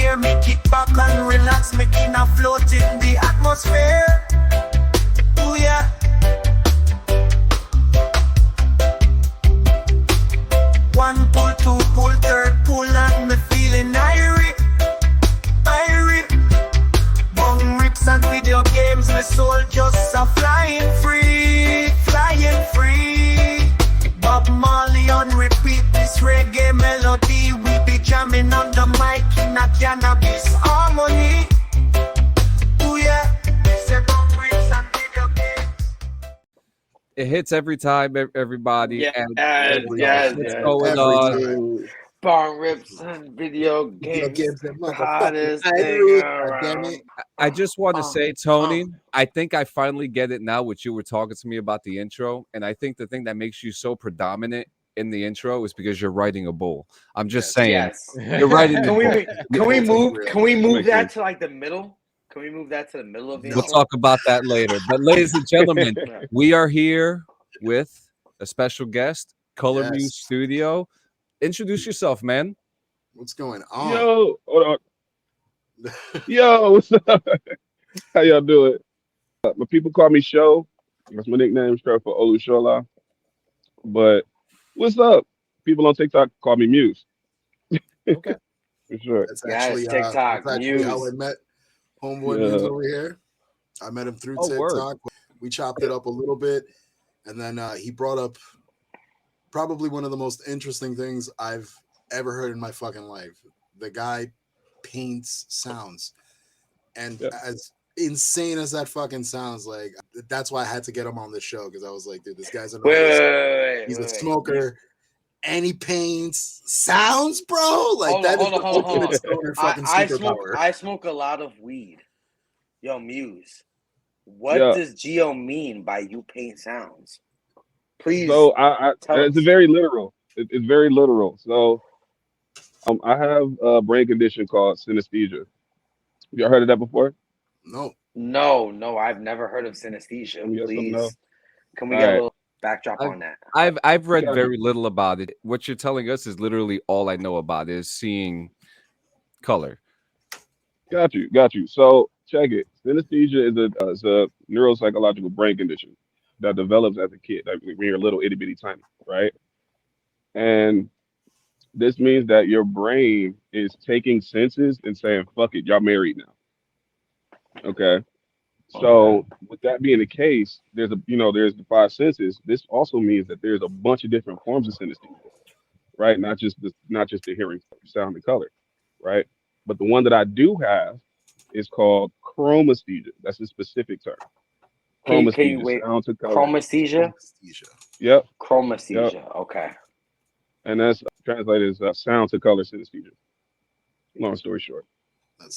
hear me kick back and relax, making a float in the atmosphere. Ooh yeah. One pull, two pull, third pull, and me feeling irie. Bong rips and video games, my soul just a flying free, flying free. Bob Marley on repeat, this reggae melody. We be jamming on the mic in a cannabis harmony. Ooh yeah, second rips and video games. It hits every time, everybody. Yeah, and what's going on? Barn rips and video games. The Hottest thing around. I just want to say, Tony, I think I finally get it now. What you were talking to me about the intro, and I think the thing that makes you so predominant in the intro is because you're writing a bull. I'm just saying, you're writing. Can we move that to like the middle? Can we move that to the middle of the We'll intro? talk about that later. But ladies and gentlemen, we are here with a special guest, Colorful Muse Studio. Introduce yourself, man. What's going on? Yo, hold on. Yo, what's up? How y'all doing? My people call me Sho. That's my nickname, short for Olushola. But what's up? People on TikTok call me Muse. Okay. For sure. That's actually, TikTok, Muse. how I met Homeboy Muse over here. I met him through TikTok. Word. We chopped it up a little bit. And then he brought up probably one of the most interesting things I've ever heard in my fucking life. The guy paints sounds. And as insane as that fucking sounds, like, that's why I had to get him on the show, because I was like, dude, this guy's he's a smoker and he paints sounds, bro. Like, that is the ultimate stoner fucking superpower. I smoke a lot of weed. Yo, Muse, what does Geo mean by you paint sounds? Please. So it's very literal. It's very literal. So I have a brain condition called synesthesia. You heard of that before? No, I've never heard of synesthesia. Please, can we get a little backdrop on that? I've read very little about it. What you're telling us is literally all I know about is seeing color. Got you. So check it. Synesthesia is a neuropsychological brain condition that develops as a kid, like when you're a little itty bitty tiny, right? And this means that your brain is taking senses and saying, fuck it, y'all married now. Okay. So with that being the case, there's the five senses. This also means that there's a bunch of different forms of synesthesia, right? Not just the hearing, sound, and color, right? But the one that I do have is called chromesthesia. That's a specific term. Chromesthesia. Chromesthesia? Yep. Chromesthesia. Yep. Okay. And that's translated as sound to color synesthesia. Long story short.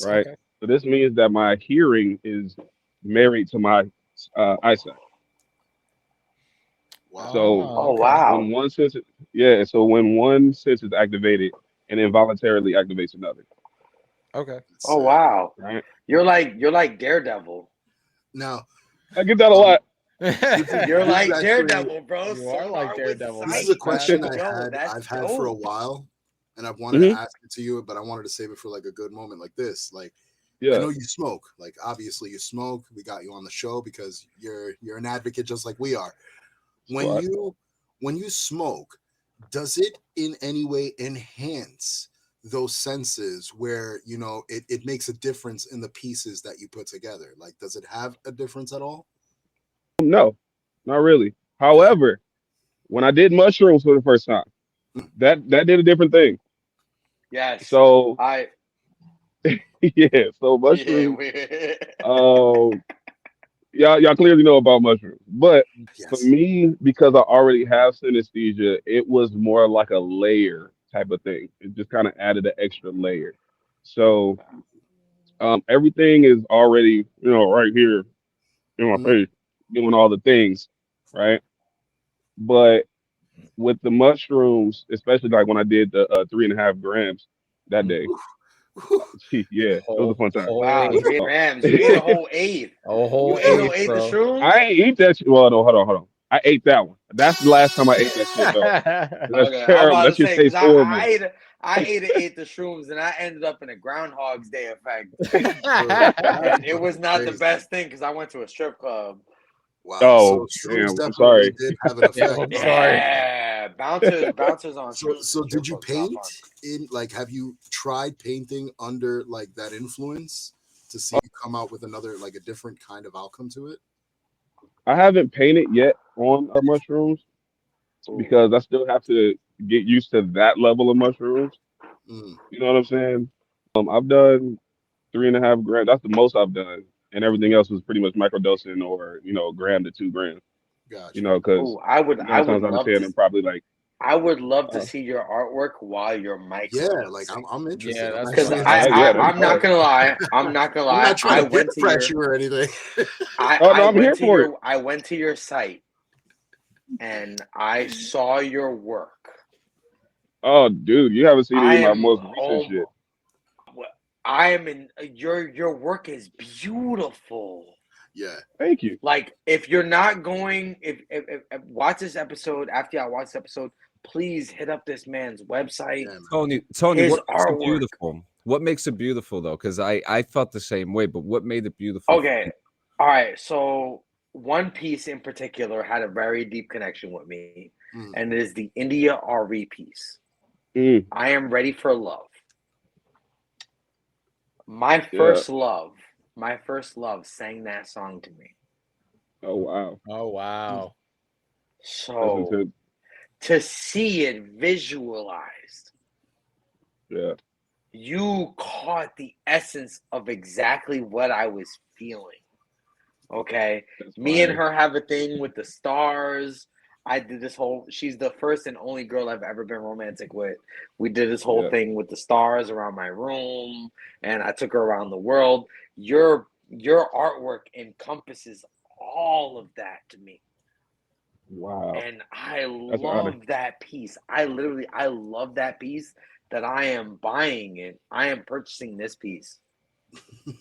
Right. Okay. So this means that my hearing is married to my eyesight. Wow. So wow. When one sense, so when one sense is activated, and involuntarily activates another. Okay. Oh wow. Right. You're like Daredevil. Now, I get that a lot. You're like Daredevil, bro. You are like Daredevil. This is a question I've had for a while, and I've wanted to ask it to you, but I wanted to save it for like a good moment like this. Like, I know you smoke. Like, obviously you smoke. We got you on the show because you're an advocate just like we are. When you smoke, does it in any way enhance those senses where, you know, it makes a difference in the pieces that you put together? Like, does it have a difference at all? No, not really. However, when I did mushrooms for the first time, that did a different thing. Yes. So so mushrooms. Y'all clearly know about mushrooms, but for me, because I already have synesthesia, it was more like a layer type of thing. It just kind of added an extra layer. So everything is already, right here in my face, doing all the things, right? But with the mushrooms, especially like when I did the 3.5 grams that day, it was a fun time. Wow, 3 grams. You ate a whole 8. A whole you 8, ate bro. the shrooms? I ain't eat that shit. Well, no, hold on. I ate that one. That's the last time I ate that shit though. That's Okay, I'm terrible. about That to shit say, tastes 'cause horrible. I ate the shrooms, and I ended up in a Groundhog's Day effect. And it was not the best thing because I went to a strip club. Wow. Oh, so damn, I'm definitely sorry. did have an effect. I'm sorry. Yeah, bouncers on shrooms. So in did strip you clubs, not paint fun. in like have you tried painting under like that influence to see you come out with another like a different kind of outcome to it? I haven't painted yet on mushrooms because I still have to get used to that level of mushrooms. Mm, You know what I'm saying? I've done 3.5 grams. That's the most I've done, and everything else was pretty much microdosing or gram to 2 grams. gotcha. Because Oh, I would 9 times out of 10, I'm probably like, I would love to see your artwork while you're Yeah, microdosing. like I'm interested. Yeah, I'm that's Because actually fine. interested. I'm not gonna lie. I'm not gonna I'm lie. not trying I to went peer to your pressure or anything. oh no, I'm here for it. I went to your site and I saw your work. Oh, dude, you haven't seen any of my I am most recent shit. I am in your work is beautiful. Yeah. Thank you. Like if you're not going, if watch this episode after I watch this episode, please hit up this man's website. Yeah, Tony, His what makes it artwork. beautiful? What makes it beautiful though? Because I felt the same way, but what made it beautiful? Okay, all right. So one piece in particular had a very deep connection with me, and it is the India RV piece. I am ready for love. My first love sang that song to me. Oh wow. Oh wow. So to see it visualized, yeah, you caught the essence of exactly what I was feeling. Okay. Me and her have a thing with the stars. I did this whole, she's the first and only girl I've ever been romantic with. We did this whole thing with the stars around my room, and I took her around the world. Your artwork encompasses all of that to me. Wow. And I love that piece. I love that piece that I am buying it. I am purchasing this piece.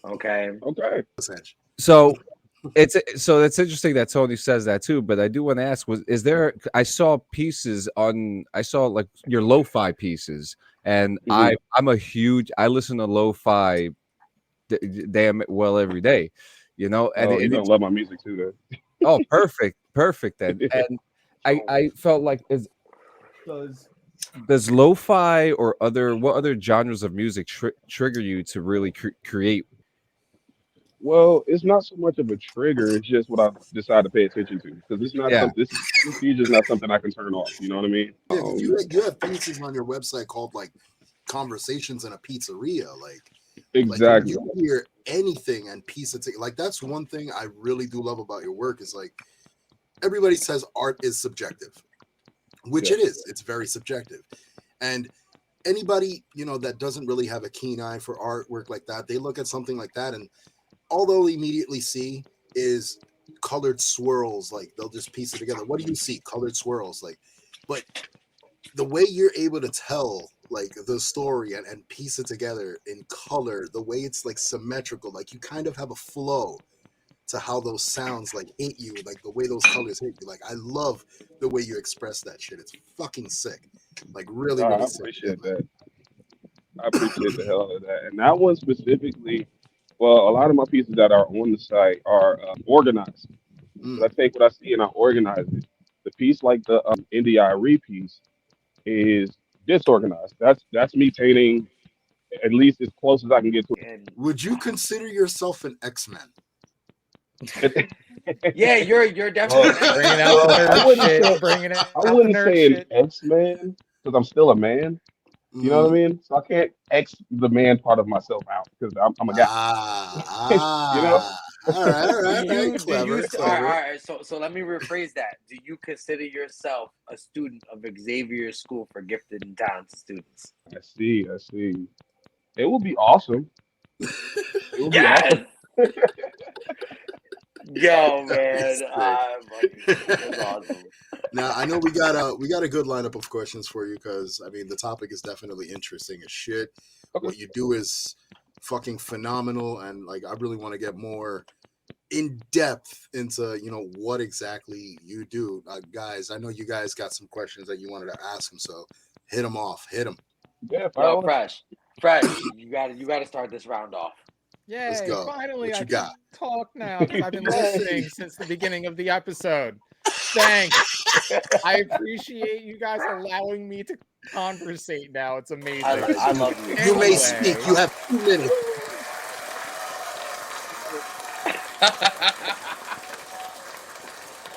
Okay. Okay. So it's interesting that Tony says that too, but I do want to ask, I saw like your lo-fi pieces, and I listen to lo-fi damn well every day, and you're gonna love my music too then. Oh, perfect then. And I felt like does lo-fi or what other genres of music trigger you to really create? Well, it's not so much of a trigger. It's just what I decide to pay attention to, because it's not something. This is not something I can turn off. You know what I mean? Yeah, you have pieces on your website called like "Conversations in a Pizzeria." Like exactly. Like, you hear anything and piece it together. Like that's one thing I really do love about your work is like everybody says art is subjective, which it is. It's very subjective, and anybody that doesn't really have a keen eye for artwork like that, they look at something like that and all they'll immediately see is colored swirls. Like they'll just piece it together. What do you see? Colored swirls. Like, but the way you're able to tell like the story and piece it together in color, the way it's like symmetrical, like you kind of have a flow to how those sounds like hit you, like the way those colors hit you. Like I love the way you express that shit. It's fucking sick. Like really, really sick. I appreciate that. I appreciate the hell out of that. And that one specifically, well, a lot of my pieces that are on the site are organized. So I take what I see and I organize it. The piece like the NDIRE piece is disorganized. That's me painting at least as close as I can get to it. Would you consider yourself an X-Men? Yeah, you're definitely bringing out the nerd shit. Bringing out I wouldn't the nerd say shit. an X-Man because I'm still a man. You know what I mean? So I can't X the man part of myself out because I'm a guy. You know? All right. Clever. All right. So let me rephrase that. Do you consider yourself a student of Xavier School for Gifted and Talented Students? I see. It would be awesome. Yes. Yo, man, that's awesome. Now I know we got a good lineup of questions for you because I mean the topic is definitely interesting as shit. Okay. What you do is fucking phenomenal, and like I really want to get more in depth into what exactly you do. Guys, I know you guys got some questions that you wanted to ask him, so hit him off. Hit him. Yeah, Yo, fresh. You got to start this round off. Yay, Let's go. finally What I you can got? talk now because I've been listening since the beginning of the episode. Thanks. I appreciate you guys allowing me to conversate now. It's amazing. I love you. You may speak. You have 2 minutes.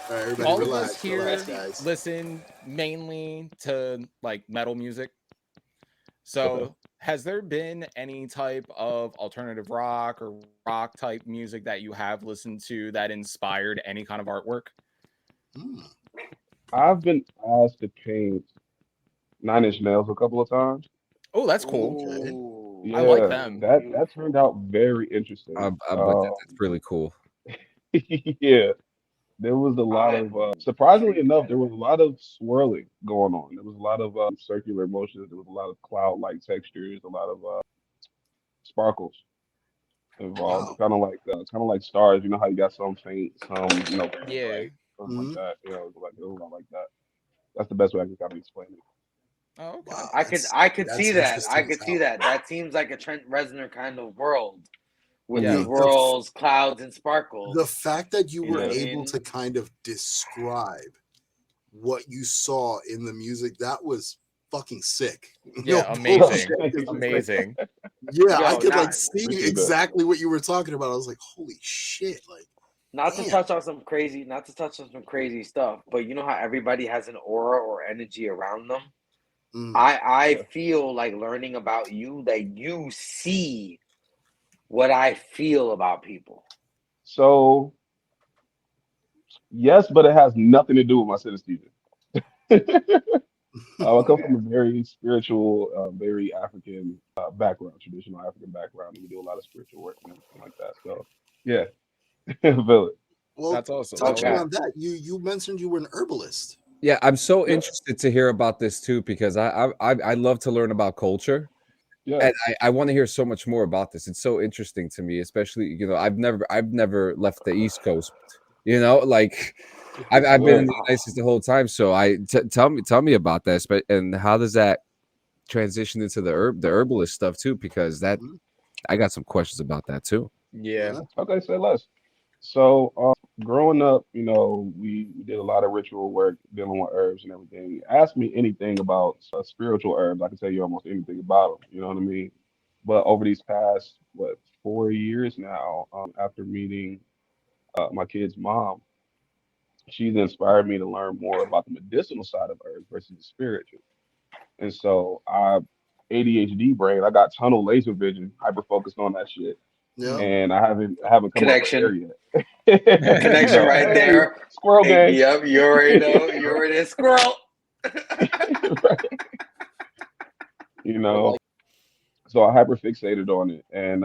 All right, everybody All relax. of us here Relax, guys. listen mainly to like metal music. So has there been any type of alternative rock or rock type music that you have listened to that inspired any kind of artwork? I've been asked to paint 9 Inch Nails a couple of times. Oh, that's cool. Okay. Yeah, I like them. That turned out very interesting. I bet that's really cool. Yeah, there was a lot of surprisingly enough, there was a lot of swirling going on. There was a lot of circular motions. There was a lot of cloud-like textures, a lot of sparkles involved. Wow. Kind of like stars. You know how you got some faint, some very Yeah. bright, something like that. You know, it was a lot like that. That's the best way I can kind of explain it. Oh, okay. Wow, I could that's see that. interesting I as could see hell. that. That seems like a Trent Reznor kind of world with Yeah. swirls, clouds, and sparkles. The fact that you were know what I able mean? to kind of describe what you saw in the music, that was fucking sick. Yeah, No amazing. bullshit. It was like- Amazing. Yeah, I Yo, could nah, see appreciate that. exactly what you were talking about. I was like, holy shit! Like, Not to damn. touch on some crazy stuff, but you know how everybody has an aura or energy around them? Mm. I feel like learning about you that you see what I feel about people. So, yes, but it has nothing to do with my synesthesia. I come from a very spiritual, very African background, traditional African background, and we do a lot of spiritual work and everything like that. So, yeah, feel it. Well, That's awesome. touching Okay. on that, you mentioned you were an herbalist. Yeah, I'm so interested to hear about this too because I love to learn about culture. Yeah, And I want to hear so much more about this. It's so interesting to me, especially I've never left the East Coast. Like I've been in the United States the whole time. So tell me about that, and how does that transition into the herbalist stuff too? Because I got some questions about that too. Yeah. Okay, say less. So, growing up, we did a lot of ritual work dealing with herbs and everything. Ask me anything about spiritual herbs, I can tell you almost anything about them. You know what I mean? But over these past 4 years now, after meeting my kid's mom, she's inspired me to learn more about the medicinal side of herbs versus the spiritual. And so, ADHD brain, I got tunnel laser vision, hyper focused on that shit. Yeah. And I haven't come Connection. up with there yet. Connection right Hey, there. Squirrel Hey, gang. yep, you already know. You're already a squirrel. So I hyper fixated on it, and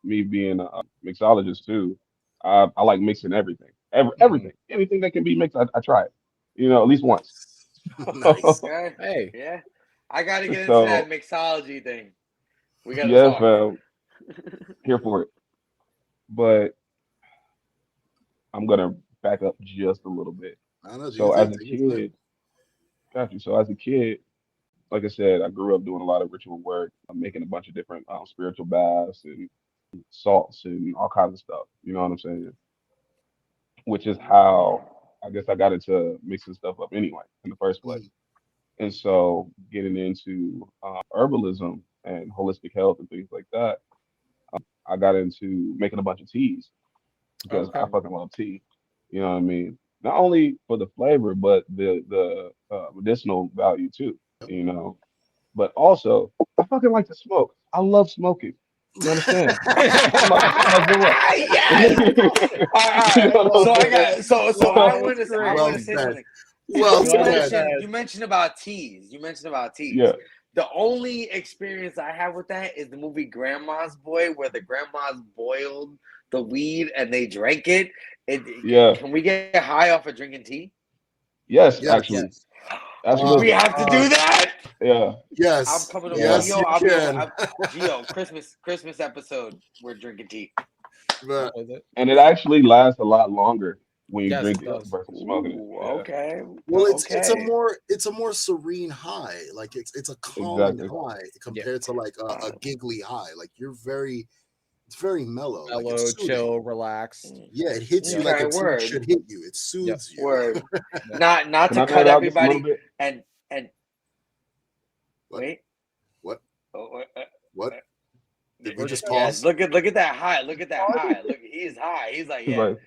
me being a mixologist too, I like mixing everything, everything, anything that can be mixed. I try it, at least once. Nice. Okay. Hey. Yeah. I got to get into So- that mixology thing. We got to Yeah, talk. fam, here for it. But I'm gonna back up just a little bit. I know, So dude, as a take your time. kid, got you. So as a kid, like I said, I grew up doing a lot of ritual work. I'm making a bunch of different spiritual baths and salts and all kinds of stuff. You know what I'm saying? Which is how I guess I got into mixing stuff up anyway in the first place. And so getting into herbalism and holistic health and things like that, I got into making a bunch of teas because I fucking love tea. You know what I mean? Not only for the flavor, but the medicinal value too. But also I fucking like to smoke. I love smoking. You understand? Yes! All right. So I want to say something. You mentioned about teas. Yeah. The only experience I have with that is the movie Grandma's Boy, where the grandmas boiled the weed and they drank it. Yeah. Can we get high off of drinking tea? Yes, actually. Yes. Absolutely. We have to do that. Yeah. Yes. I'm coming to Yes, Gio. you can. Gio, Christmas episode. We're drinking tea. And it actually lasts a lot longer when you Yes, drink it it does. versus smoking it. Ooh, Yeah, okay. Well, okay. it's a more serene high. Like it's a calming exactly. high compared to like a giggly high. Like it's very mellow. Like Mellow, it's soothing. chill, relaxed. Yeah, it hits you like it should hit you. It soothes you. Word. Not Can I to cut add out just a little everybody bit? and What? wait. What? What? Did we just Yeah, pause? look at that high. Look at that high. Look, he's high. He's like, He's yeah. like,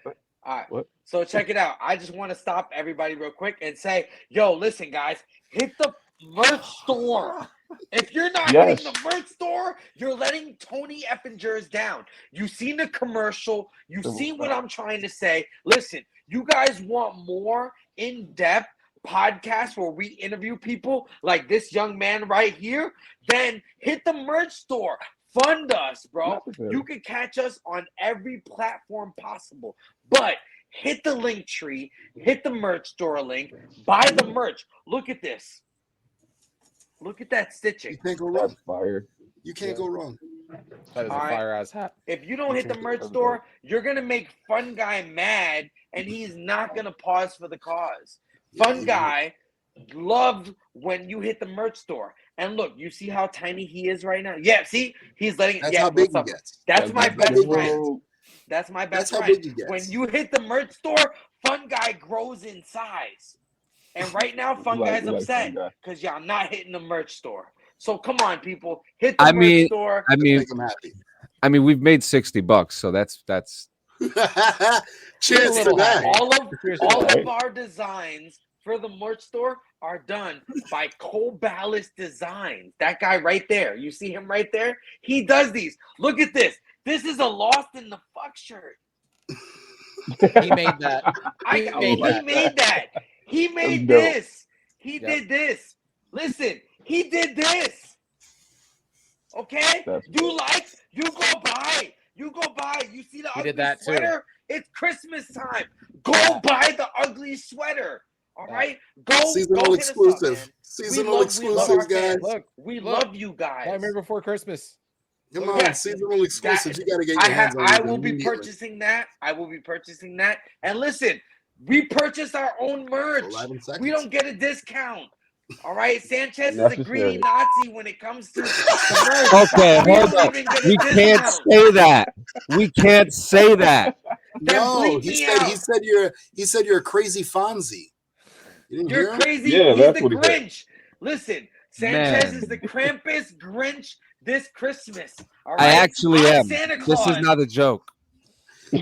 All right. what? So check it out. I just want to stop everybody real quick and say, yo, listen, guys, hit the merch store. If you're not hitting the merch store, you're letting Tony Effingers down. You've seen the commercial. You've seen what I'm trying to say. Listen, you guys want more in-depth podcasts where we interview people like this young man right here? Then hit the merch store. Fund us, bro. You can catch us on every platform possible. But hit the link tree, hit the merch store link, buy the merch. Look at this. Look at that stitching. You can't go wrong. That's fire. You can't go wrong. That is a fire ass hat. If you don't hit the merch store, you're gonna make Fun Guy mad, and he's not gonna pause for the cause. Fun Guy loved when you hit the merch store. And look, you see how tiny he is right now? Yeah, see? He's letting That's how big he gets. That's my best friend. That's my best friend. Big he gets. When you hit the merch store, Fun Guy grows in size. And right now, Fun Guy's upset because y'all not hitting the merch store. So come on, people, hit the merch store. Make him happy. I mean, we've made $60, so that's. Cheers to that. All of our designs for the merch store are done by Cole Ballas Designs. That guy right there. You see him right there? He does these. Look at this. This is a Lost in the Fuck shirt. He made that. He made this. He did this. Listen, he did this. Okay? You go buy. You see the ugly sweater? It's Christmas time. Go buy the ugly sweater. All right? Go. Seasonal exclusive. Seasonal exclusive, guys. Look, we love you guys. Nightmare Before Christmas. Come on, seasonal exclusive. You got to get your hands on it. I will be purchasing that. And listen, we purchase our own merch. We don't get a discount. All right, Sanchez is a greedy Nazi when it comes to the merch. Okay, hold up. We can't say that. We can't say that. No, he said you're a crazy Fonzie. You're crazy. Yeah, he's that's the what he said. Grinch. Listen, Sanchez is the Krampus Grinch this Christmas. All right? I actually am. Santa Claus. This is not a joke.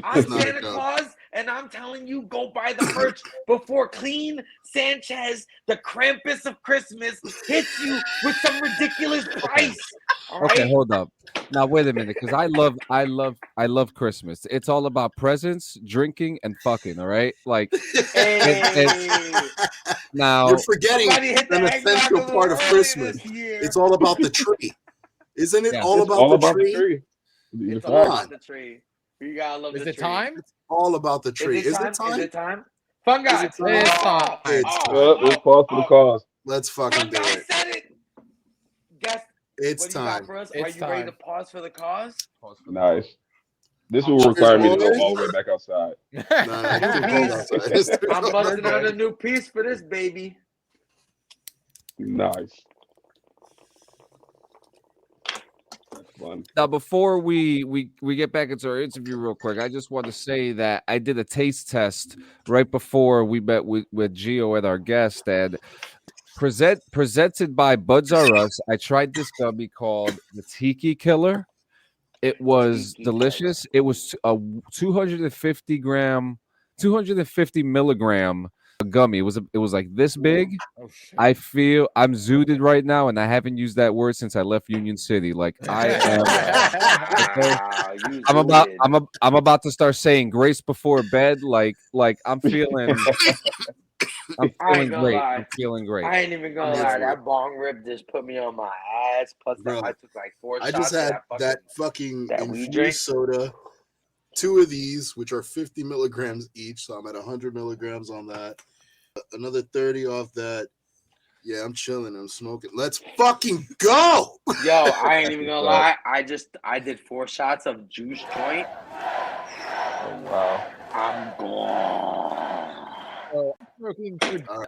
I'm Santa Claus, and I'm telling you, go buy the merch before Clean Sanchez, the Krampus of Christmas, hits you with some ridiculous price. All right? Okay, hold up. Now wait a minute, because I love Christmas. It's all about presents, drinking, and fucking. All right, like now you're forgetting an essential part of Christmas. It's all about the tree, isn't it? All about the tree. It's all about the tree. You gotta love the tree. Is it time? It's all about the tree. Is it time? Is it time? Fun Guy. It's time. Let's pause for the cause. Let's fucking do it. Said it. Guess. It's what do you got time. for us? Are you ready to pause for the cause? Nice. This will require me to go all the way back outside. I'm busting out a new piece for this baby. Nice. Fun. Now, before we get back into our interview real quick, I just want to say that I did a taste test right before we met with Gio and our guest, and presented by Buds R Us. I tried this gummy called the Tiki Killer. It was delicious. It was a 250 milligram gummy. It was like this big. I feel I'm zooted right now, and I haven't used that word since I left Union City. Like I am. I'm about to start saying grace before bed. Like I'm feeling. I'm feeling great. I'm feeling great. I ain't even gonna lie. That bong rib just put me on my ass. Plus, I took like 4 shots. I just had that fucking infused soda. 2 of these, which are 50 milligrams each, so I'm at 100 milligrams on that. Another 30 off that Yeah, I'm chilling. I'm smoking. Let's fucking go. Yo, I ain't even gonna lie. I did 4 shots of juice joint. Oh, wow. I'm gone.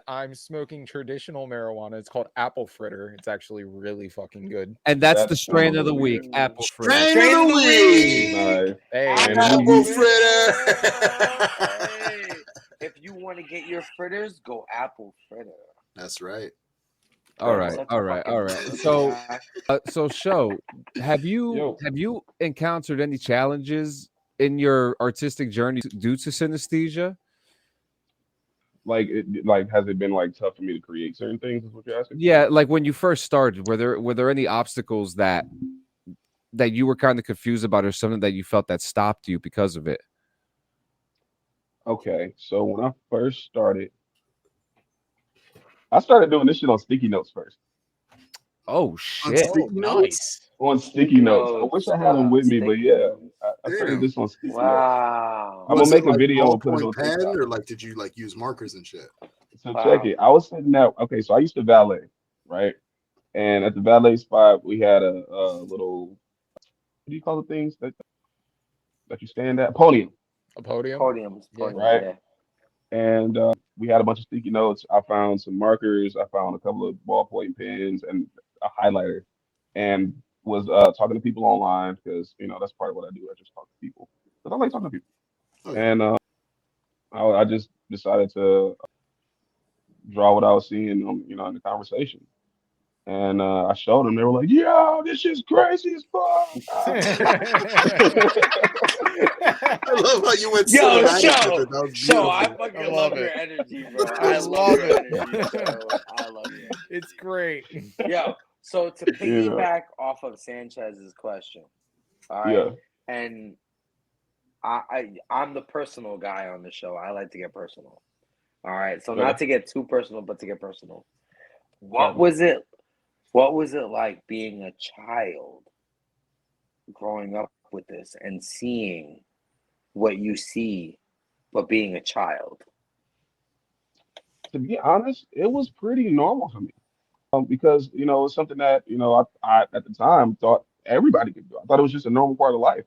I'm smoking traditional marijuana. It's called apple fritter. It's actually really fucking good. And that's the strain of the week, apple fritter. Strain of the week. Nice. Hey, Apple fritter. Hey, if you want to get your fritters, go apple fritter. That's right. All right. So Sho, have you encountered any challenges in your artistic journey due to synesthesia? Like, has it been like tough for me to create certain things? Is what you're asking? Yeah, like when you first started, were there any obstacles that you were kind of confused about, or something that you felt that stopped you because of it? Okay, so when I first started, I started doing this shit on sticky notes first. Oh shit! Nice. On sticky notes. I wish I had them with me, but yeah, I started this on sticky notes. Wow. I'm gonna make a video and put it on pen, TikTok. or like did you like use markers and shit? So check it. I was sitting there. Okay, so I used to valet, right? And at the valet spot, we had a little, what do you call the things that you stand at? Podium. A podium. Podium, right? Yeah. And we had a bunch of sticky notes. I found some markers. I found a couple of ballpoint pens and a highlighter, and was talking to people online because that's part of what I do. I just talk to people because I like talking to people. Oh, yeah. And I just decided to draw what I was seeing, in the conversation. And I showed them. They were like, "Yo, this is crazy as fuck." I love how you went. Yo, Sho, I fucking love your energy, bro. I love it. I love it. It's great. Yo, so to piggyback off of Sanchez's question, all right, and I'm the personal guy on the show. I like to get personal. All right, so not to get too personal, but to get personal. What was it like being a child, growing up with this and seeing what you see, but being a child? To be honest, it was pretty normal for me, because it was something that I at the time thought everybody could do. I thought it was just a normal part of life.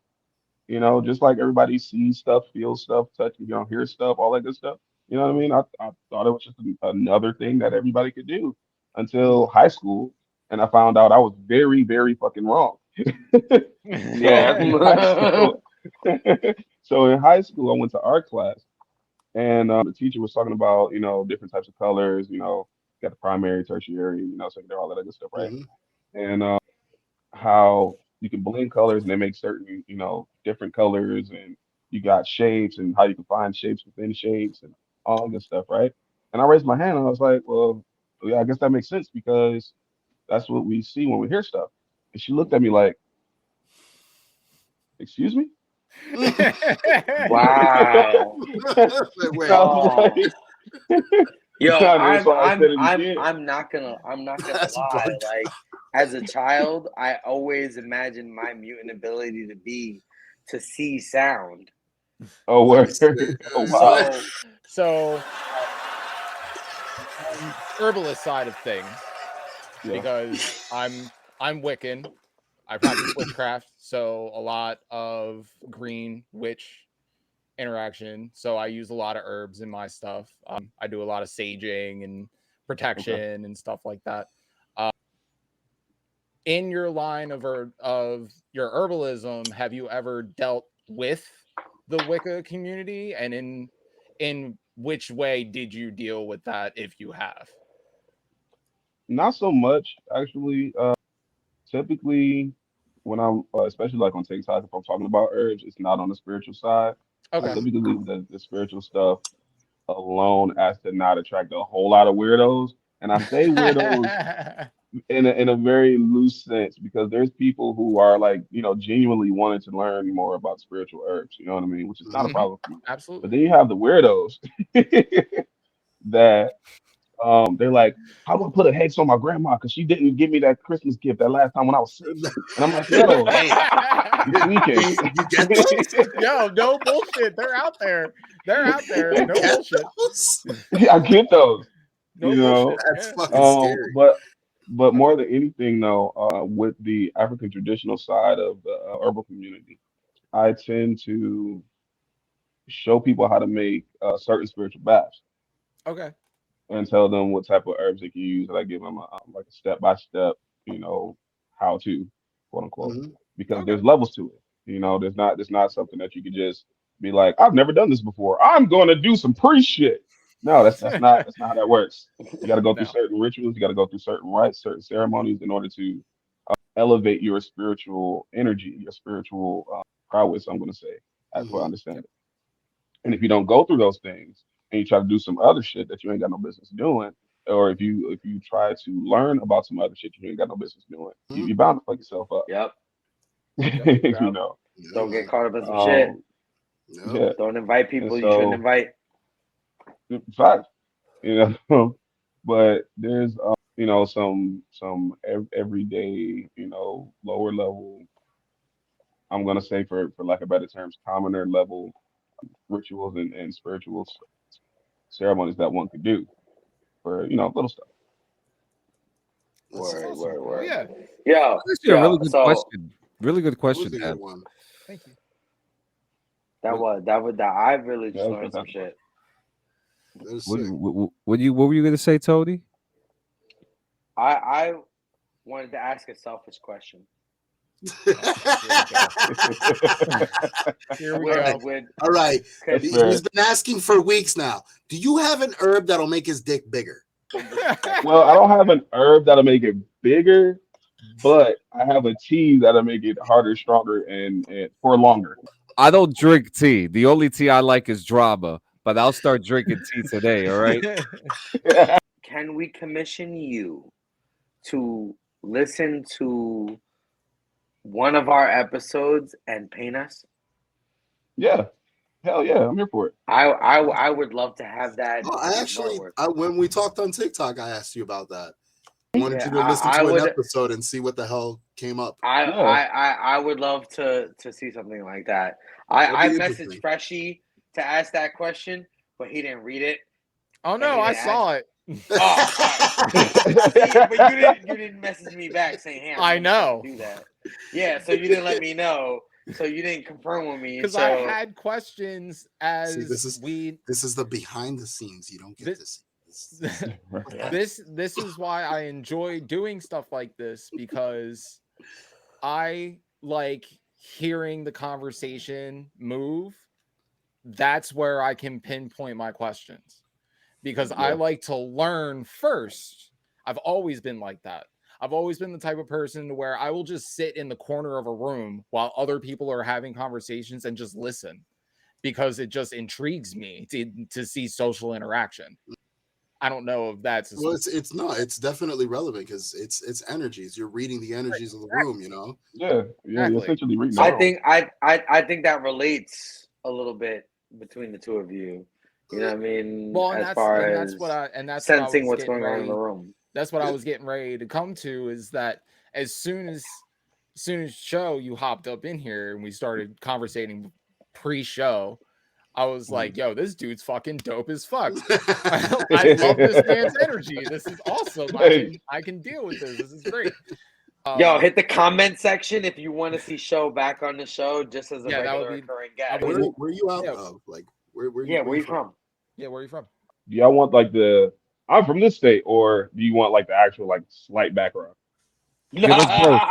Just like everybody sees stuff, feels stuff, touch, hears stuff, all that good stuff. You know what I mean? I thought it was just another thing that everybody could do until high school, and I found out I was very, very fucking wrong. So in high school, I went to art class, and the teacher was talking about different types of colors. Got the primary, tertiary, secondary, all that good stuff, right? Mm-hmm. And how you can blend colors and they make certain different colors, and you got shapes and how you can find shapes within shapes and all that good stuff, right? And I raised my hand and I was like, well, yeah, I guess that makes sense because that's what we see when we hear stuff. And she looked at me like, excuse me? Wow. Yo, I'm not gonna lie. Like, as a child, I always imagined my mutant ability to see sound. Oh, word. Oh, wow. So herbalist side of things, because I'm Wiccan. I practice witchcraft, so a lot of green witch interaction. So I use a lot of herbs in my stuff. I do a lot of saging and protection and stuff like that. In your line of your herbalism, have you ever dealt with the Wicca community, and in which way did you deal with that, if you have? Not so much, actually. Typically, when I'm especially like on TikTok, if I'm talking about herbs, it's not on the spiritual side. Okay. I typically leave the spiritual stuff alone, as to not attract a whole lot of weirdos. And I say weirdos in a very loose sense, because there's people who are like, genuinely wanting to learn more about spiritual herbs, you know what I mean? Which is not a problem for me. Absolutely. But then you have the weirdos that they're like, how do I put a hex on my grandma because she didn't give me that Christmas gift that last time when I was sick? And I'm like, yo, you get those? Yo, no bullshit. They're out there. No bullshit. I get those. No you know, bullshit. That's Yeah. fucking scary. but more than anything, though, with the African traditional side of the herbal community, I tend to show people how to make certain spiritual baths Okay. and tell them what type of herbs they can use. And I give them like a step by step, how to, quote unquote, Hmm. because Okay. there's levels to it. There's not something that you could just be like, I've never done this before. I'm going to do some priest shit. No, that's not how that works. You got to go through No. certain rituals. You got to go through certain rites, certain ceremonies in order to elevate your spiritual energy, your spiritual prowess. I'm going to say, as what I Hmm. understand it. And if you don't go through those things and you try to do some other shit that you ain't got no business doing, or if you try to learn about some other shit you ain't got no business doing, you're bound to fuck yourself up. Yep. You know. Yeah, Don't get man. caught up in some shit. Um, Yeah. yeah. Don't invite And people you shouldn't so, invite. fact, but there's some everyday, lower level. I'm gonna say for lack of better terms, commoner level rituals and spiritual ceremonies that one could do for little stuff. That's That's Word, awesome. word, Oh word. yeah. Yo, That's actually a really yo. good So question. Really good that was question, a Dan. good one. Thank you. that I really Yeah, just that's learned some fantastic. shit. That is What, sick. what were you gonna say, Tony? I wanted to ask a selfish question. Here we Would, go. would, All right. That's could, fair. He's been asking for weeks now. Do you have an herb that'll make his dick bigger? Well, I don't have an herb that'll make it bigger, but I have a tea that'll make it harder, stronger, and for longer. I don't drink tea. The only tea I like is drama, but I'll start drinking tea today. All right. can we commission you to listen to one of our episodes and paint us? Yeah, hell yeah, I'm here for it. I would love to have that Oh, piece of artwork. when we talked on TikTok, I asked you about that. I wanted Yeah, you to listen I to an would. episode and see what the hell came up. Yeah. I would love to see something like that. That'd I be messaged interesting. Freshie to ask that question, but he didn't read it. Oh And no, he I didn't saw it. See, but you didn't message me back saying, "Hey, I I'm gonna know. do that." Yeah, so you didn't let me know. So you didn't confirm with me. Because So I had questions as See, this is the behind the scenes. You don't get This- this. this is why I enjoy doing stuff like this, because I like hearing the conversation move. That's where I can pinpoint my questions, because I Yeah. like to learn first. I've always been like that. I've always been the type of person where I will just sit in the corner of a room while other people are having conversations and just listen, because it just intrigues me to see social interaction. I don't know if that's Well, it's definitely relevant because it's energies. You're reading the energies of the room. Yeah, you're Exactly. essentially reading the I room. think I think that relates a little bit between the two of you. You know what I mean? Well, and as far that's as what I sensing was what's getting going on in ready. the room. That's what I was getting ready to come to, is that as soon as show you hopped up in here and we started conversating pre-show, I was like, yo, this dude's fucking dope as fuck. I love this man's energy. This is awesome. I can deal with this. This is great. Yo, hit the comment section if you want to see Show back on the show just as a Yeah, that would regular be- occurring guest. Where are you out Yeah. of? Like, where Yeah, where you from? Yeah, where are you from? Do y'all want like I'm from this state, or do you want like the actual like slight background? Give us both.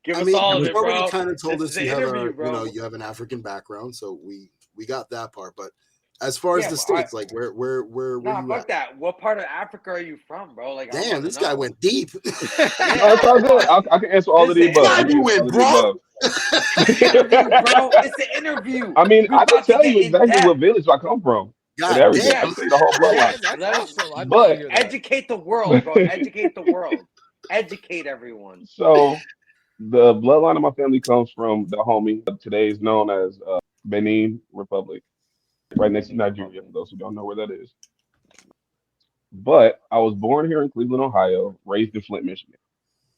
Give I us mean, all of you've it, bro. already kind of told This us is an you have interview, bro. you have an African background, so we got that part. But as far as Yeah, the but states, like where Nah, you fuck at? that. What part of Africa are you from, bro? Like, I Damn, wanna this guy know. went deep. No, it's all good. I can answer all of the This is above. God, you went, bro. interview, bro. It's an interview. I mean, We I can about to tell get you in exactly depth. what village I come from and God everything. damn. I can tell you the whole bloodline. Yes, That's let us, awesome. I'd love to But hear that. educate the world, bro. Educate the world. Educate everyone. so the bloodline of my family comes from the homie today is known as Benin Republic, right next to Nigeria. For those who don't know where that is. But I was born here in Cleveland, Ohio, raised in Flint, Michigan,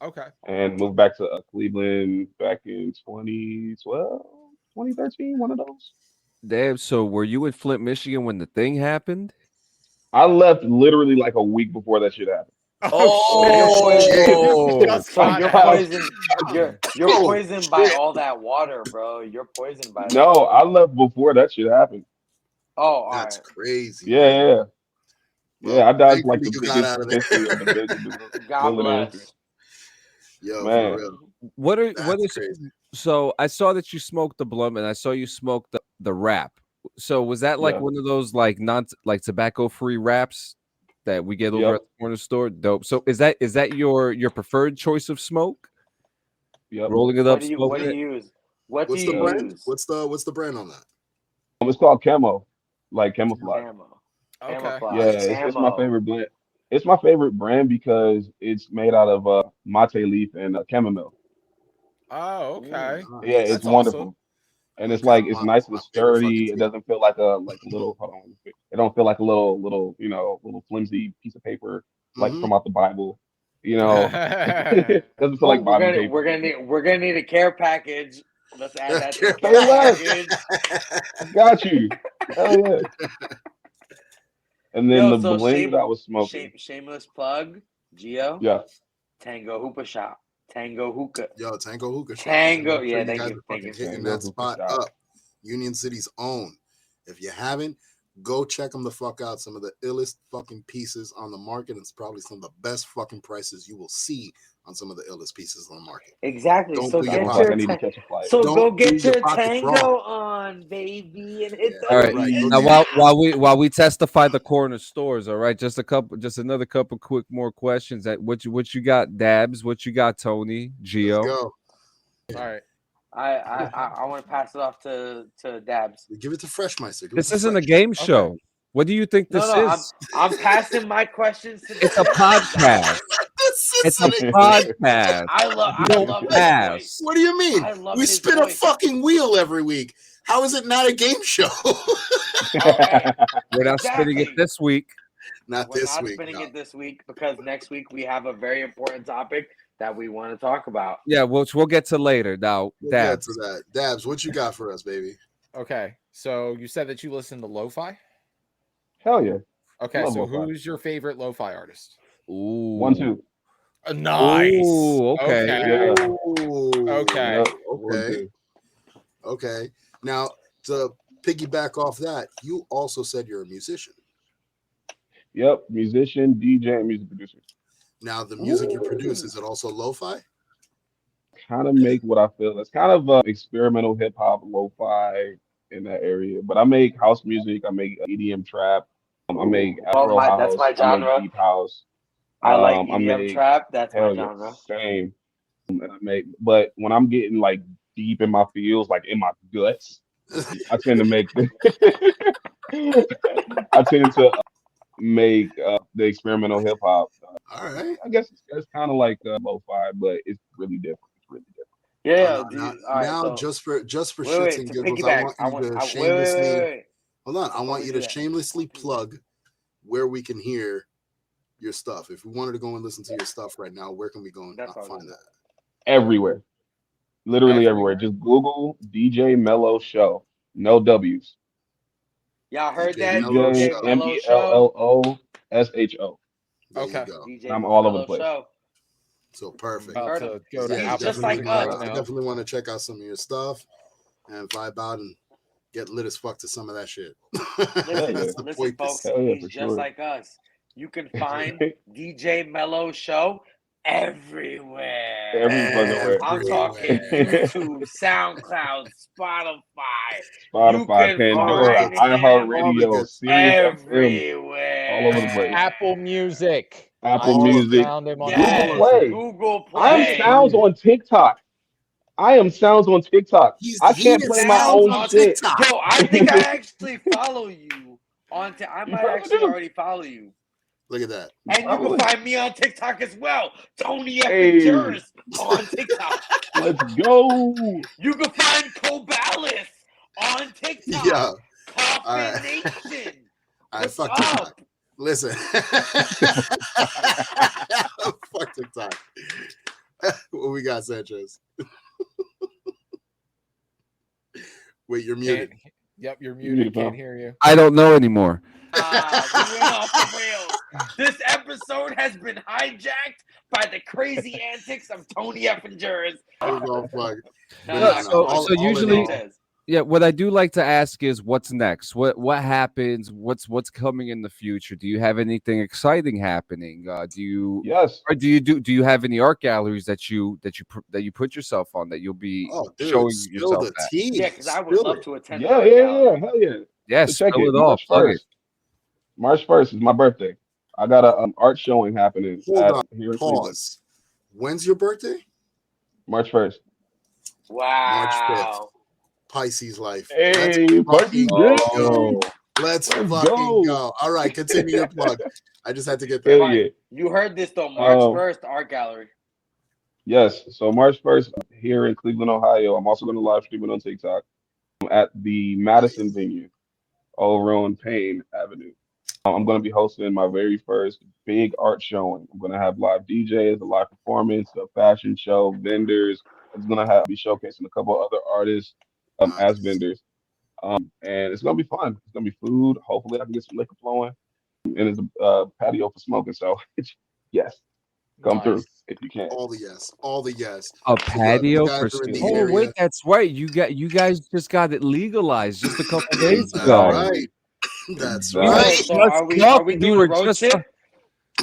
Okay. and moved back to Cleveland back in 2012, 2013, one of those. Damn. So were you in Flint, Michigan when the thing happened? I left literally like a week before that shit happened. So you're poisoned. You're poisoned by all that water, bro. You're poisoned by that. No, I left before that shit happened. Oh, that's crazy. Yeah. Well, I dodged like the you got out of biggest there. history of the biggest God bless. Yo, man. for real. What is crazy. So I saw that you smoked the blunt and I saw you smoke the wrap. So was that like one of those like tobacco free wraps that we get over at the corner store? Dope. So is that your preferred choice of smoke? Yep. Rolling it up. What do you use? What's the brand? What's the brand on that? It's called Camo, like camouflage. Okay. Yeah, it's my favorite blend. It's my favorite brand because it's made out of mate leaf and chamomile. Oh, okay. Yeah, it's That's wonderful. awesome. And it's like it's nice and sturdy. It doesn't feel like a little. Hold on, it don't feel like a little little flimsy piece of paper like from out the Bible. It doesn't feel like Bible paper. We're gonna need a care package. Let's add that to the care package. Got you. Hell yeah. And then the blend that I was smoking. Shameless plug, Gio. Yeah. Tango Hookah Shop. Tango Hookah. Yo, Tango Hookah Shop. Tango. Yeah, thank you. Hitting that spot up. Union City's own. If you haven't, go check them the fuck out. Some of the illest fucking pieces on the market. It's probably some of the best fucking prices you will see on some of the illest pieces on the market. Exactly. Go get your tango on, baby, and hit all right. Now, while we testify the corner stores, all right. Just another couple quick more questions. What you got, Dabs? What you got, Tony? Gio? Let's go. All right. I want to pass it off to Dabs. Give it to Freshmeister. This isn't a game show. Okay. What do you think this is? I'm passing my questions to It's a podcast. It's a podcast. I love pass. What do you mean? We spin a fucking wheel every week. How is it not a game show? We're not spinning it this week. We're not spinning it this week because next week we have a very important topic that we want to talk about. Yeah, which we'll get to later. Now, Dabs. We'll get to that. Dabs, what you got for us, baby? Okay, so you said that you listen to lo-fi? Hell yeah. Okay, so who's your favorite lo-fi artist? Ooh. 1-2. Nice. Ooh, okay. Okay. Yeah. Okay. Now, to piggyback off that, you also said you're a musician. Yep, musician, DJ, and music producer. Now, the music you produce, is it also lo-fi? Kind of make what I feel. It's kind of experimental hip hop, lo-fi in that area. But I make house music. I make EDM trap. I make Afro house. That's my genre. I make deep house. I like EDM trap. That's my genre. Same. And I make, but when I'm getting like deep in my feels, like in my guts, I tend to make. I tend to make the experimental hip hop. All right. I guess it's kind of like lo-fi, but it's really different. Yeah. Just for shits and giggles, I want you to shamelessly. Hold on. I want you to shamelessly plug where we can hear your stuff. If we wanted to go and listen to your stuff right now, where can we go and find that? Everywhere. Literally everywhere. Just Google DJ Mello Sho. No W's. Y'all heard that? DJ MELLOSHO. Okay. I'm all over the place. So perfect. Just like us. I definitely want to check out some of your stuff and vibe out and get lit as fuck to some of that shit. Listen, folks, he's just like us. You can find DJ Mello Sho everywhere. I'm talking YouTube, SoundCloud, Spotify, Pandora, iHeartRadio, everywhere, all over the place. Apple Music, Google Play. I'm sounds on TikTok. I can't play my own shit. Yo, I think I actually follow you on. I might actually already follow you. Look at that. And you can find me on TikTok as well. Tony F. on TikTok. Let's go. You can find Cobalis on TikTok. Yeah. Coffee Nation. All right, fuck TikTok. Listen. Fuck TikTok. What we got, Sanchez? Wait, you're muted. Yep, you're muted. Can't hear you. I don't know anymore. We went off the rails. This episode has been hijacked by the crazy antics of Tony Effingers. So usually, what I do like to ask is, what's next? What happens? What's coming in the future? Do you have anything exciting happening? Do you have any art galleries that you put yourself on that you'll be showing yourself at? Yeah, because I would love to attend. Hell yeah. Yes, so check it. March 1st is my birthday. I got an art showing happening. Pause. When's your birthday? March 1st. Wow. March 5th. Pisces life. Hey, Pisces go. Let's fucking go. All right, continue your plug. I just had to get that. Yeah. You heard this though, March 1st, art gallery. Yes, so March 1st here in Cleveland, Ohio. I'm also going to live stream it on TikTok at the Madison venue over on Payne Avenue. I'm going to be hosting my very first big art showing. I'm going to have live DJs, a live performance, a fashion show, vendors. I'm going to be showcasing a couple other artists as vendors. And it's going to be fun. It's going to be food. Hopefully I can get some liquor flowing. And it's a patio for smoking. So, yes, come through if you can. All the yes. A patio for smoking. Oh, wait, that's right. You guys just got it legalized just a couple days ago. Right. That's right. So are we doing a road trip?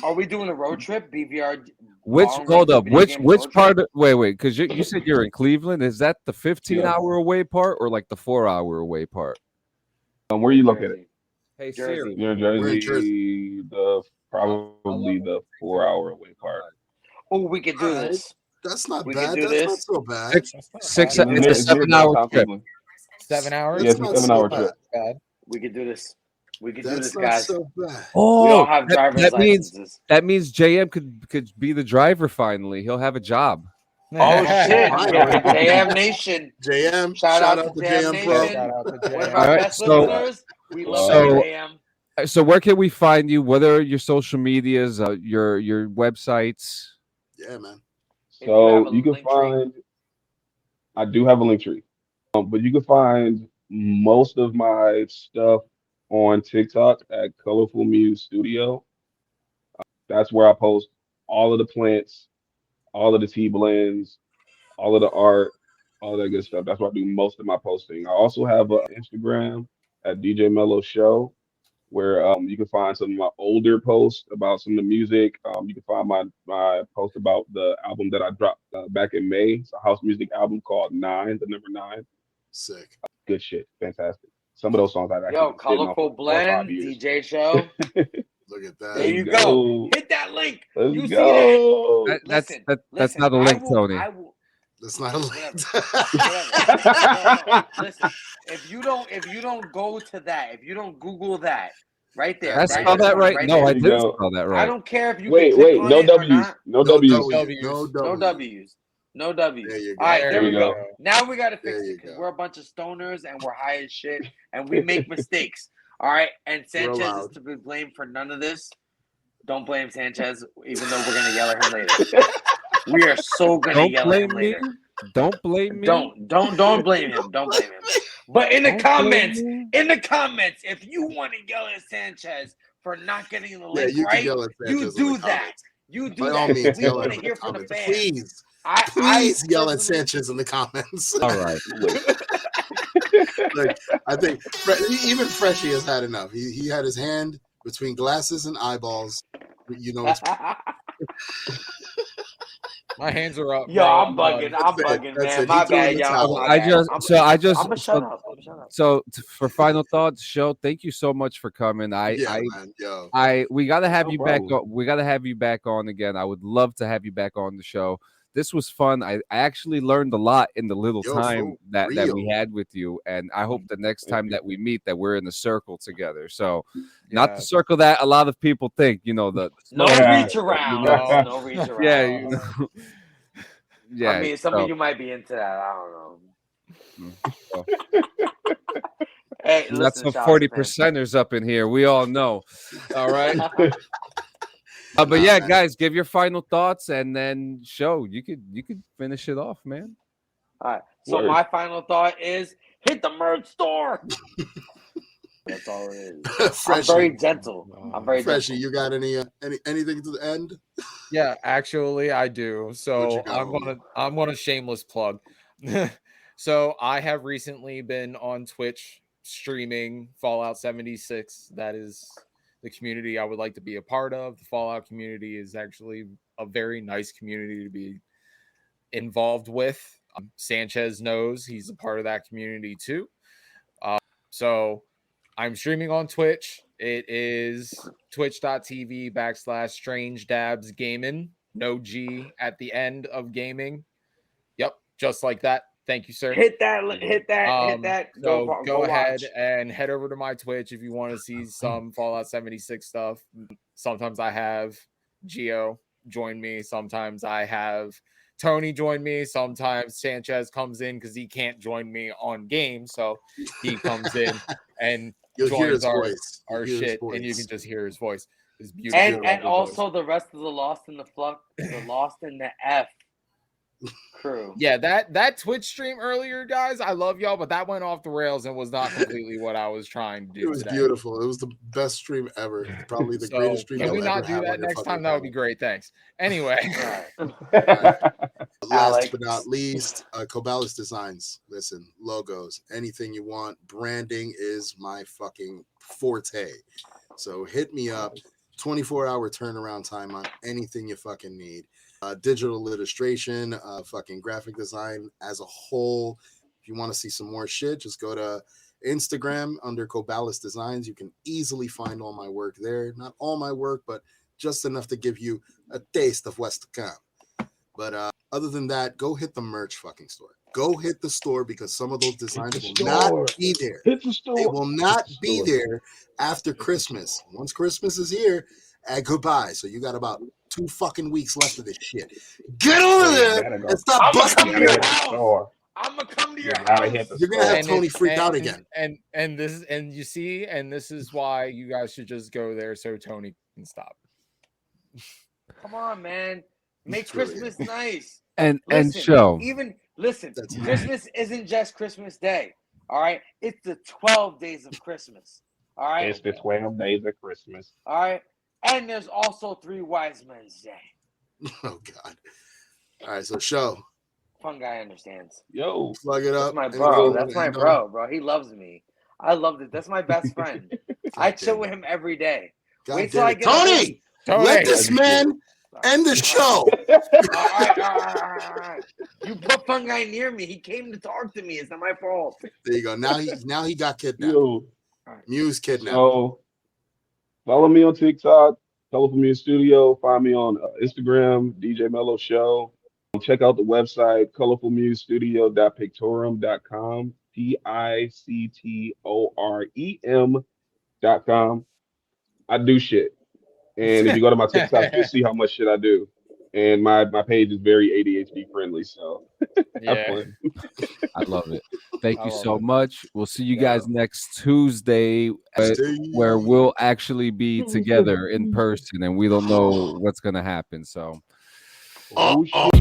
Are we doing a road trip? BVR. Hold up. Which part? Wait. Because you said you're in Cleveland. Is that the 15-hour away part or like the 4-hour away part? Where you located? Hey Siri. You're in Jersey. Probably the 4-hour away part. Oh, we could do this. That's not bad. That's not so bad. It's a 7-hour trip. 7 hours? Yeah, it's a 7-hour trip. We could do this. We could do this, guys. So bad. Oh, we don't have driver's licenses. That means JM could be the driver finally. He'll have a job. Oh shit! JM Nation. JM. Shout out to JM Bro. One of our best listeners. We love JM. So where can we find you? What are your social medias? Your websites? Yeah, man. So you can find. I do have a link tree, but you can find most of my stuff on TikTok at Colorful Muse Studio. That's where I post all of the plants, all of the tea blends, all of the art, all that good stuff. That's where I do most of my posting. I also have an Instagram at DJ Mello Sho, where you can find some of my older posts about some of the music. You can find my post about the album that I dropped back in May. It's a house music album called 9, the number 9. Sick. Good shit. Fantastic. Some of those songs I've actually Colorful Blend, DJ Show. Look at that. There you go. Hit that link. Let's go. See that? That's not a link, Tony. That's not a link. Listen, if you don't go to that, if you don't Google that, right there. I spelled that right? No, I didn't spell that right. I don't care if you wait, no W's. No W's. No W's. There you go. All right, there we go. Now we got to fix it because we're a bunch of stoners and we're high as shit and we make mistakes. All right, and Sanchez is to be blamed for none of this. Don't blame Sanchez, even though we're gonna yell at him later. We are so gonna yell at him later. Don't blame me. Don't blame him. Don't blame him. But in the comments, if you want to yell at Sanchez for not getting the link right, you do that. You do that. We want to hear from the fans. Please yell at Sanchez in the comments. All right. Like, I think even Freshie has had enough. He had his hand between glasses and eyeballs. You know. My hands are up. Yo, I'm bugging, man. My bad, y'all. I'm gonna shut up. So for final thoughts, Sho, thank you so much for coming. We gotta have you back. We gotta have you back on again. I would love to have you back on the show. This was fun. I actually learned a lot in the little time that we had with you, and I hope the next time that we meet that we're in the circle together. So, not the circle that a lot of people think. You know, no reach around. No reach around. Yeah, you know. Yeah. I mean, some of you might be into that. I don't know. Hey, listen, that's some 40%ers up in here. We all know. All right. But yeah, guys, give your final thoughts and then Sho. You could finish it off, man. All right. So my final thought is hit the merch store. That's all it is. Freshie. I'm very gentle. I'm very Freshie. gentle. You got anything to the end? Yeah, actually, I do. So I'm gonna shameless plug. So I have recently been on Twitch streaming Fallout 76. That is the community I would like to be a part of. The Fallout community is actually a very nice community to be involved with. Sanchez knows he's a part of that community too. So I'm streaming on Twitch. It is twitch.tv/StrangeDabsGaming. No G at the end of gaming. Yep, just like that. Thank you, sir. Hit that. So go ahead and head over to my Twitch if you want to see some Fallout 76 stuff. Sometimes I have Geo join me. Sometimes I have Tony join me. Sometimes Sanchez comes in because he can't join me on game. So he comes in and joins our shit, and you can just hear his voice. His beautiful and also voice. The rest of the Lost in the Flux, the Lost in the F crew. Yeah, that Twitch stream earlier, guys, I love y'all, but that went off the rails and was not completely what I was trying to do. It was today. Beautiful. It was the best stream ever. Probably the greatest stream. Can we not do that next time? That would be great. Thanks. Anyway, last but not least, Cobalis Designs. Listen, logos, anything you want. Branding is my fucking forte. So hit me up. 24-hour turnaround time on anything you fucking need. Digital illustration, fucking graphic design as a whole. If you want to see some more shit, just go to Instagram under Cobalis Designs. You can easily find all my work there. Not all my work, but just enough to give you a taste of what's to come. But other than that, go hit the merch fucking store. Go hit the store because some of those designs will not be there. Hit the store. They will not be there after Christmas. Once Christmas is here, goodbye. So you got about 2 fucking weeks left of this shit. Get over there and stop busting your house. I'm gonna come to your house. You're gonna have Tony freak out again. And this is why you guys should just go there so Tony can stop. Come on, man. Make Christmas nice. And show. Christmas isn't just Christmas Day. All right. It's the 12 days of Christmas. All right. It's the 12 days of Christmas. All right. And there's also 3 Wise Men's Day. Oh God. All right, so show. Fun guy understands. Yo, plug it up. That's my bro. That's my bro. He loves me. I love it. That's my best friend. I chill with him every day. Wait till I get Tony, let this man end the show. All right. You put Fun Guy near me. He came to talk to me. It's not my fault. There you go. Now he got kidnapped. Yo. Muse kidnapped. So follow me on TikTok, Colorful Muse Studio. Find me on Instagram, DJ Mello Sho. Check out the website, colorfulmusestudio.pictorum.com, PICTOREM.com. I do shit. And if you go to my TikTok, you'll see how much shit I do. And my page is very ADHD friendly, so have fun. I love it. Thank you so much. We'll see you guys next Tuesday, where we'll actually be together in person, and we don't know what's gonna happen. So. Oh, shit.